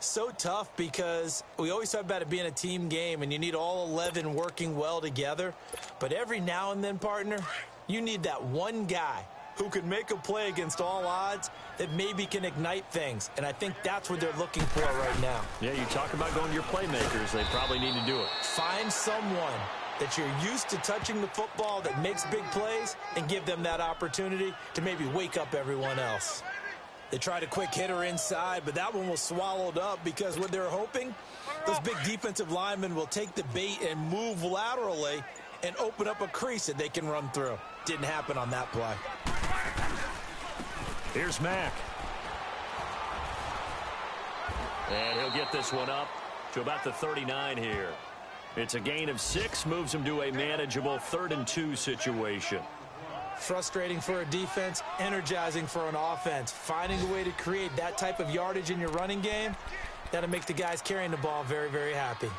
So tough because we always talk about it being a team game, and you need all 11 working well together. But every now and then, partner, you need that one guy who can make a play against all odds that maybe can ignite things. And I think that's what they're looking for right now. Yeah, you talk about going to your playmakers. They probably need to do it. Find someone that you're used to touching the football that makes big plays and give them that opportunity to maybe wake up everyone else. They tried a quick hitter inside, but that one was swallowed up because what they're hoping, those big defensive linemen will take the bait and move laterally and open up a crease that they can run through. Didn't happen on that play. Here's Mack. And he'll get this one up to about the 39 here. It's a gain of 6, moves him to a manageable 3rd and 2 situation. Frustrating for a defense, energizing for an offense. Finding a way to create that type of yardage in your running game, that'll make the guys carrying the ball very, very happy.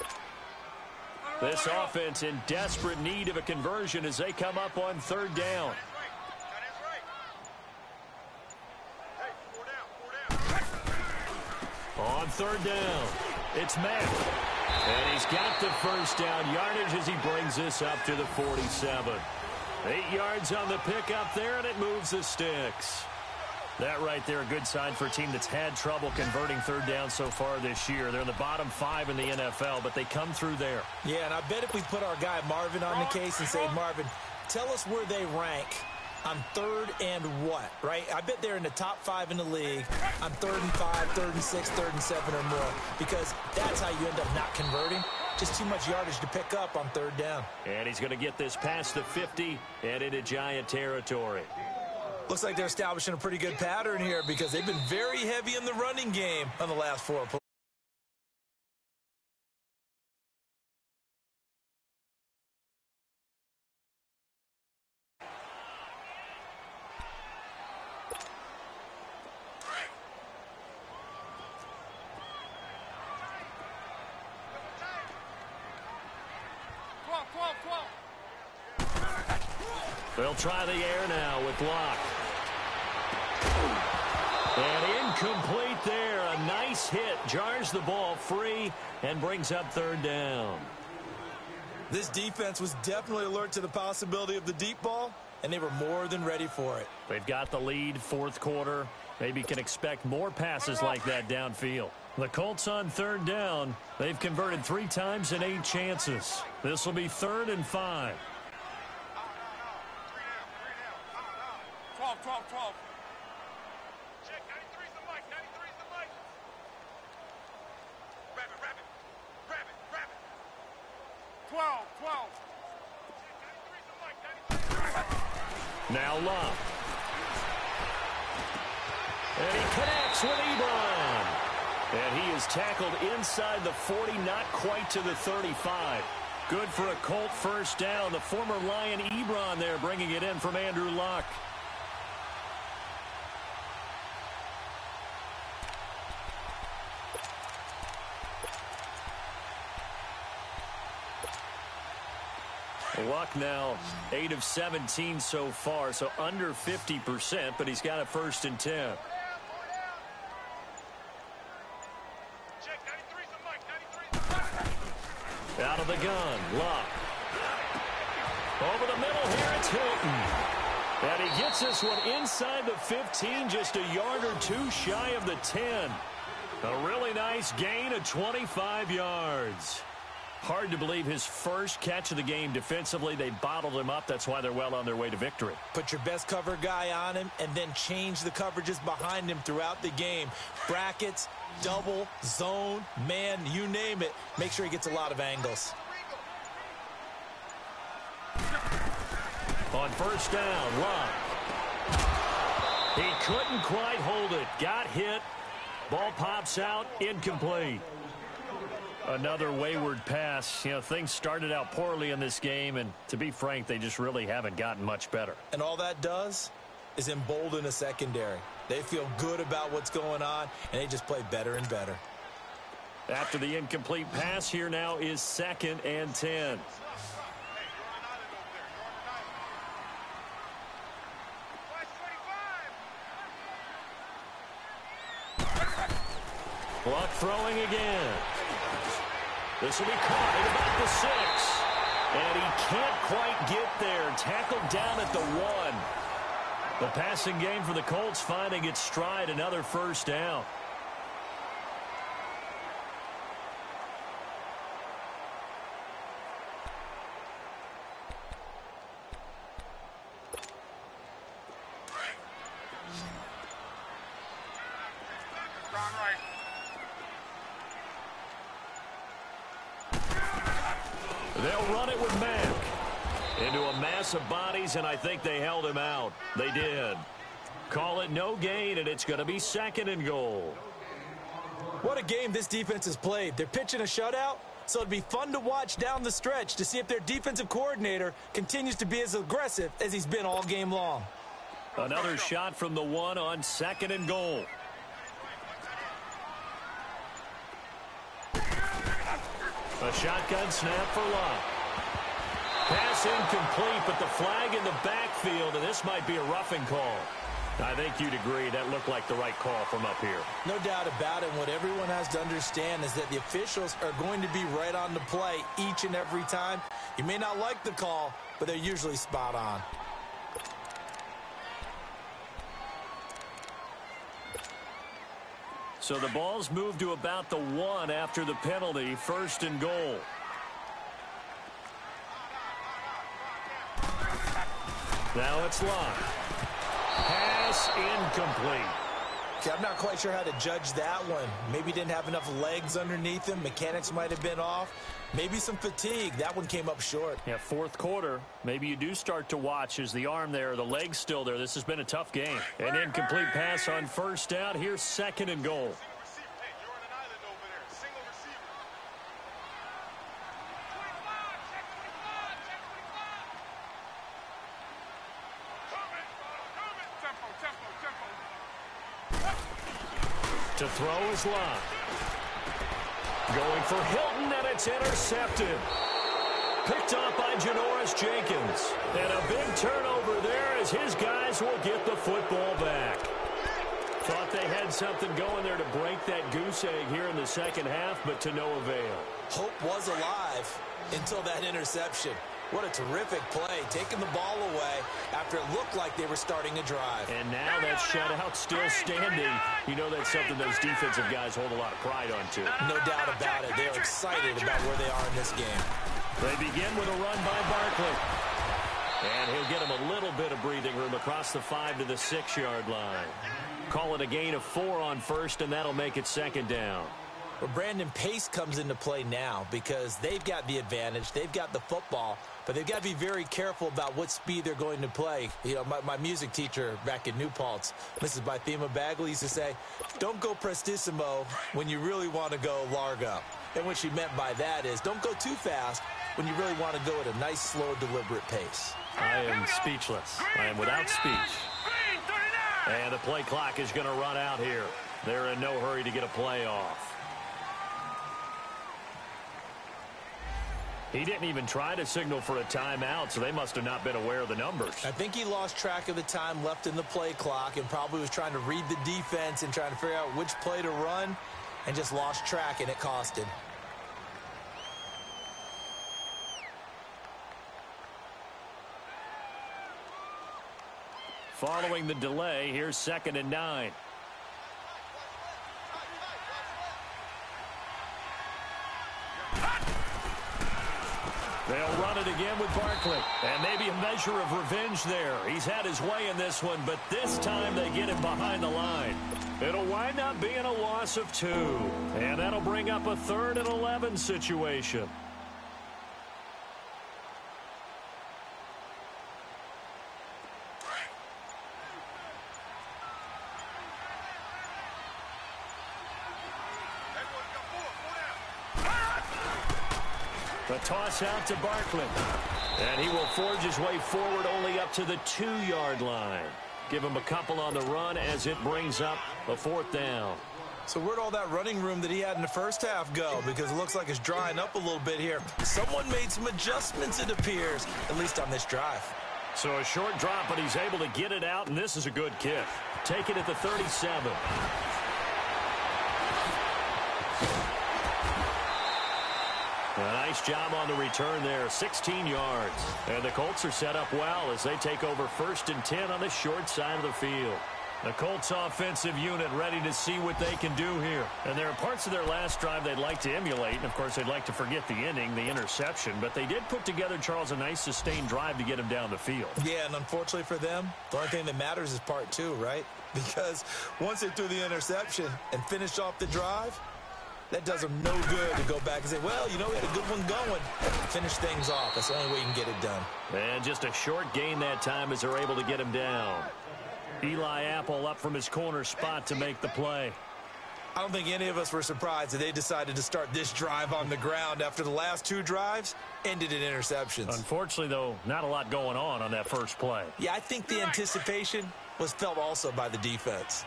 This offense in desperate need of a conversion as they come up on 3rd down. On 3rd down, it's Mack. And he's got the first down yardage as he brings this up to the 47. 8 yards on the pickup there, and it moves the sticks. That right there, a good sign for a team that's had trouble converting 3rd down so far this year. They're in the bottom 5 in the NFL, but they come through there. Yeah, and I bet if we put our guy Marvin on the case and say, Marvin, tell us where they rank on 3rd and what, right? I bet they're in the top 5 in the league on 3rd and 5, 3rd and 6, 3rd and 7 or more, because that's how you end up not converting. Just too much yardage to pick up on 3rd down. And he's going to get this past the 50 and into Giant territory. Looks like they're establishing a pretty good pattern here because they've been very heavy in the running game on the last 4 plays. They'll try the air now with Locke. And incomplete there. A nice hit. Jars the ball free and brings up 3rd down. This defense was definitely alert to the possibility of the deep ball, and they were more than ready for it. They've got the lead, 4th quarter. Maybe can expect more passes like that downfield. The Colts on 3rd down. They've converted 3 times in 8 chances. This will be 3rd and 5. 12. Check, 93's the mic, 93's the mic. Rapid. 12. Now Love. And he connects with Ebron. And he is tackled inside the 40, not quite to the 35. Good for a Colt first down. The former Lion Ebron there bringing it in from Andrew Luck. Luck now 8 of 17 so far, so under 50%, but he's got a 1st and 10. Out of the gun, Luck. Over the middle here, it's Hilton. And he gets this one inside the 15, just a yard or two shy of the 10. A really nice gain of 25 yards. Hard to believe his first catch of the game defensively. They bottled him up. That's why they're well on their way to victory. Put your best cover guy on him and then change the coverages behind him throughout the game. Brackets, double, zone, man, you name it. Make sure he gets a lot of angles. On first down, Luck. He couldn't quite hold it. Got hit. Ball pops out. Incomplete. Another wayward pass. You know, things started out poorly in this game, and to be frank, they just really haven't gotten much better. And all that does is embolden a secondary. They feel good about what's going on, and they just play better and better. After the incomplete pass, here now is 2nd and 10. Luck throwing again. This will be caught at about the 6. And he can't quite get there. Tackled down at the 1. The passing game for the Colts finding its stride. Another first down. They'll run it with Mack. Into a mass of bodies, and I think they held him out. They did. Call it no gain, and it's going to be 2nd and goal. What a game this defense has played. They're pitching a shutout, so it'd be fun to watch down the stretch to see if their defensive coordinator continues to be as aggressive as he's been all game long. Another shot from the 1 on 2nd and goal. A shotgun snap for Luck. Pass incomplete, but the flag in the backfield, and this might be a roughing call. I think you'd agree that looked like the right call from up here. No doubt about it. What everyone has to understand is that the officials are going to be right on the play each and every time. You may not like the call, but they're usually spot on. So the ball's moved to about the 1 after the penalty. 1st and goal. Now it's Luck. Pass incomplete. See, I'm not quite sure how to judge that one. Maybe didn't have enough legs underneath him. Mechanics might have been off. Maybe some fatigue. That one came up short. Yeah, 4th quarter. Maybe you do start to watch as the arm there, the leg's still there. This has been a tough game. An incomplete pass on first down. Here's 2nd and goal. To throw is Luck. Going for Hilton, and it's intercepted. Picked off by Janoris Jenkins. And a big turnover there as his guys will get the football back. Thought they had something going there to break that goose egg here in the second half, but to no avail. Hope was alive until that interception. What a terrific play, taking the ball away after it looked like they were starting a drive. And now that shutout still standing. You know that's something those defensive guys hold a lot of pride on, too. No doubt about it. They're excited about where they are in this game. They begin with a run by Barkley. And he'll get him a little bit of breathing room across the 5 to the 6-yard line. Call it a gain of 4 on first, and that'll make it 2nd down. Well, Brandon, pace comes into play now because they've got the advantage. They've got the football, but they've got to be very careful about what speed they're going to play. You know, my music teacher back in New Paltz, Mrs. Bythema Bagley, used to say, don't go prestissimo when you really want to go largo. And what she meant by that is don't go too fast when you really want to go at a nice, slow, deliberate pace. I am speechless. I am without speech. And the play clock is going to run out here. They're in no hurry to get a play off. He didn't even try to signal for a timeout, so they must have not been aware of the numbers. I think he lost track of the time left in the play clock and probably was trying to read the defense and trying to figure out which play to run and just lost track, and it cost him. Following the delay, here's 2nd and 9. They'll run it again with Barkley. And maybe a measure of revenge there. He's had his way in this one, but this time they get him behind the line. It'll wind up being a loss of 2. And that'll bring up a 3rd and 11 situation. The toss out to Barkley. And he will forge his way forward only up to the 2-yard line. Give him a couple on the run as it brings up a 4th down. So where'd all that running room that he had in the first half go? Because it looks like it's drying up a little bit here. Someone made some adjustments, it appears, at least on this drive. So a short drop, but he's able to get it out, and this is a good kick. Take it at the 37. A nice job on the return there, 16 yards. And the Colts are set up well as they take over 1st and 10 on the short side of the field. The Colts offensive unit ready to see what they can do here. And there are parts of their last drive they'd like to emulate. And, of course, they'd like to forget the inning, the interception. But they did put together, Charles, a nice sustained drive to get him down the field. Yeah, and unfortunately for them, the only thing that matters is part 2, right? Because once they threw the interception and finished off the drive, that does them no good to go back and say, well, you know, we had a good one going. Finish things off. That's the only way you can get it done. And just a short gain that time as they're able to get him down. Eli Apple up from his corner spot to make the play. I don't think any of us were surprised that they decided to start this drive on the ground after the last 2 drives ended in interceptions. Unfortunately, though, not a lot going on that first play. Yeah, I think the anticipation was felt also by the defense.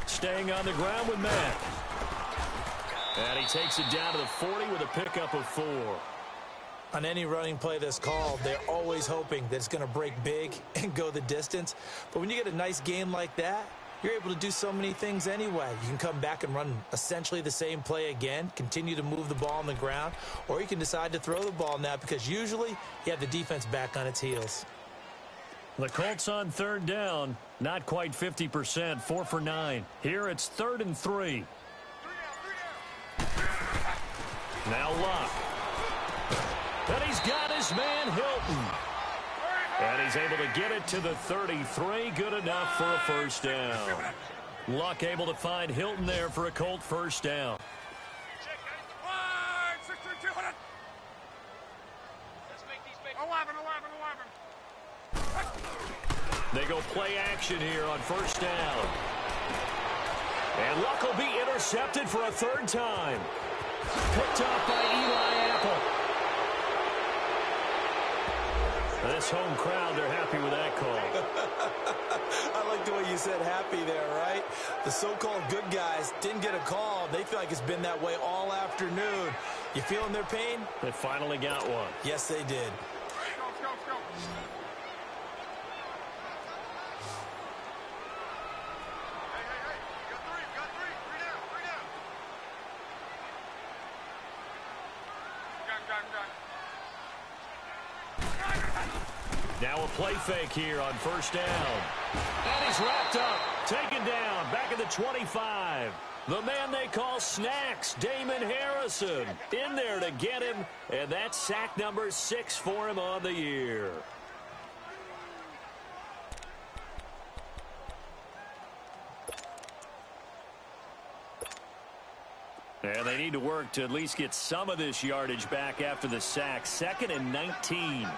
Staying on the ground with Matt. And he takes it down to the 40 with a pickup of 4. On any running play that's called, they're always hoping that it's going to break big and go the distance. But when you get a nice game like that, you're able to do so many things anyway. You can come back and run essentially the same play again, continue to move the ball on the ground, or you can decide to throw the ball now because usually you have the defense back on its heels. The Colts on 3rd down, not quite 50%, 4 for 9. Here it's 3rd and 3. Now Luck. And he's got his man Hilton. And he's able to get it to the 33. Good enough for a 1st down. Luck able to find Hilton there for a Colt 1st down. They go play action here on 1st down. And Luck will be intercepted for a 3rd time. Picked off by Eli Apple. This home crowd, they're happy with that call. I like the way you said happy there, right? The so-called good guys didn't get a call. They feel like it's been that way all afternoon. You feeling their pain? They finally got one. Yes, they did. Go. Now a play fake here on 1st down. And he's wrapped up, taken down, back at the 25. The man they call Snacks, Damon Harrison, in there to get him. And that's sack number 6 for him on the year. And they need to work to at least get some of this yardage back after the sack. 2nd and 19.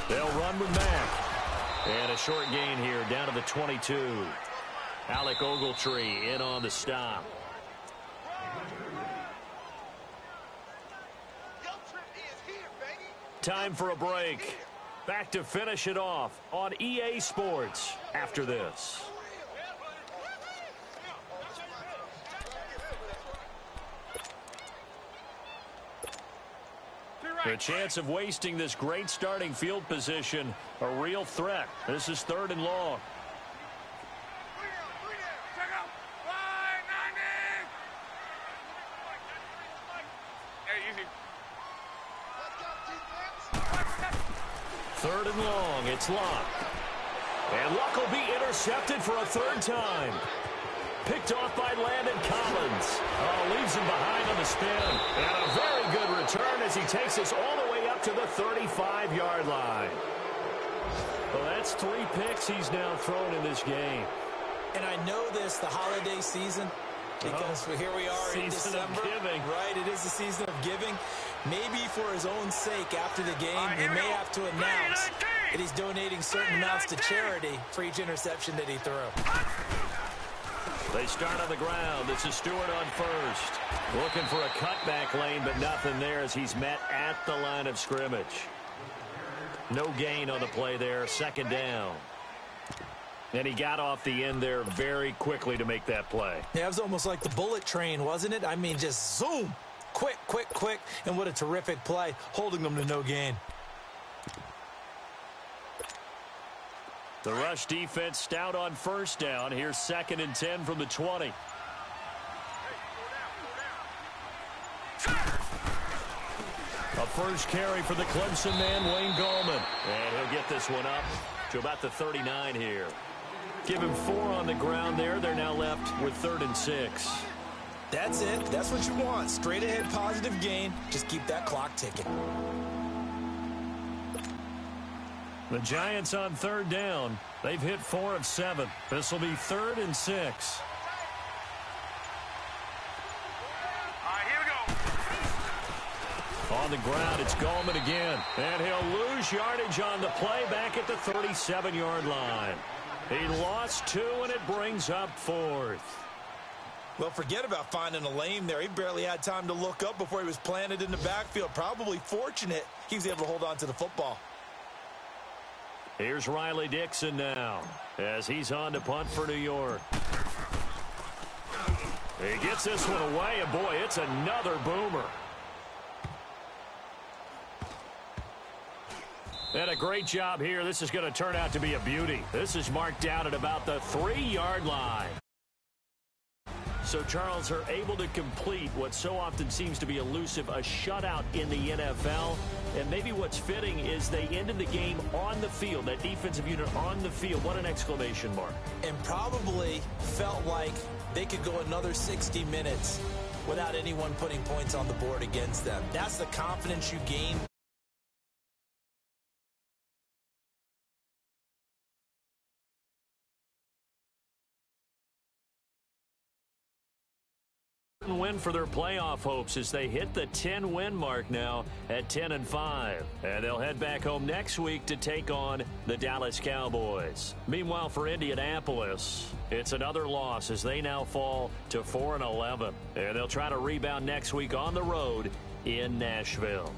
They'll run with Mack. And a short gain here down to the 22. Alec Ogletree in on the stop. Time for a break. Back to finish it off on EA Sports after this. The chance of wasting this great starting field position, a real threat. This is 3rd and long. Third and long, it's Luck. And Luck will be intercepted for a 3rd time. Picked off by Landon Collins. Oh, leaves him behind on the spin. And a very good return as he takes us all the way up to the 35-yard line. Well, that's 3 picks he's now thrown in this game. And I know this, the holiday season, because here we are in December. Giving. Right, it is the season of giving. Maybe for his own sake after the game, he may have to announce that he's donating certain amounts to charity for each interception that he threw. They start on the ground. This is Stewart on first. Looking for a cutback lane, but nothing there as he's met at the line of scrimmage. No gain on the play there. 2nd down. And he got off the end there very quickly to make that play. Yeah, it was almost like the bullet train, wasn't it? I mean, just zoom. Quick, quick, quick. And what a terrific play, holding them to no gain. The rush defense stout on 1st down. Here's 2nd and 10 from the 20. A first carry for the Clemson man, Wayne Gallman. And he'll get this one up to about the 39 here. Give him 4 on the ground there. They're now left with 3rd and 6. That's it. That's what you want. Straight ahead positive gain. Just keep that clock ticking. The Giants on 3rd down. They've hit 4 of 7. This will be 3rd and 6. All right, here we go. On the ground, it's Gallman again. And he'll lose yardage on the play back at the 37-yard line. He lost 2, and it brings up 4th. Well, forget about finding a lane there. He barely had time to look up before he was planted in the backfield. Probably fortunate he was able to hold on to the football. Here's Riley Dixon now as he's on to punt for New York. He gets this one away, and boy, it's another boomer. And a great job here. This is going to turn out to be a beauty. This is marked down at about the 3-yard line. So, Charles, are able to complete what so often seems to be elusive, a shutout in the NFL. And maybe what's fitting is they ended the game on the field, that defensive unit on the field. What an exclamation mark. And probably felt like they could go another 60 minutes without anyone putting points on the board against them. That's the confidence you gain. Win for their playoff hopes as they hit the 10-win mark now at 10-5. And they'll head back home next week to take on the Dallas Cowboys. Meanwhile, for Indianapolis, it's another loss as they now fall to 4-11. And they'll try to rebound next week on the road in Nashville.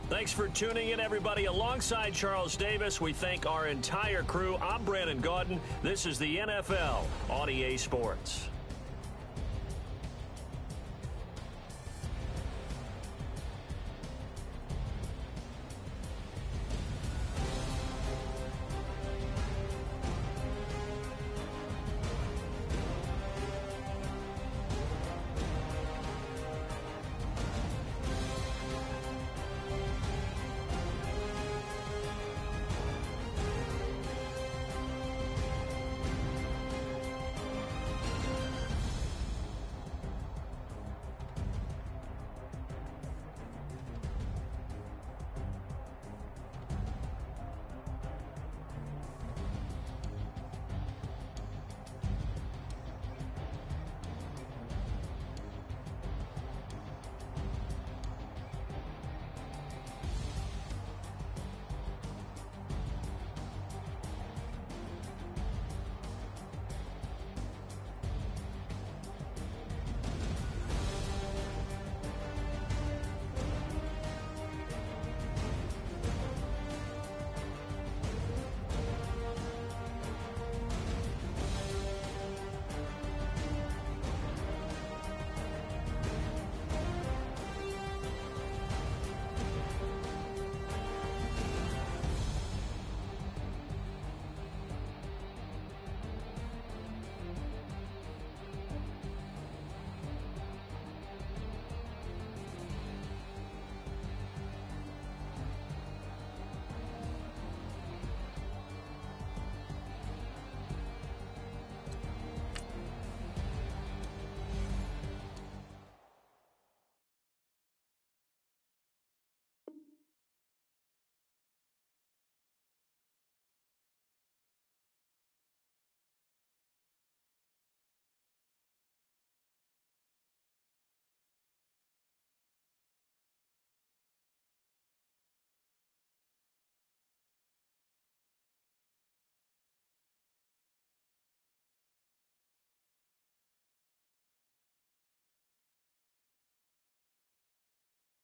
Thanks for tuning in, everybody. Alongside Charles Davis, we thank our entire crew. I'm Brandon Gaudin. This is the NFL on EA Sports.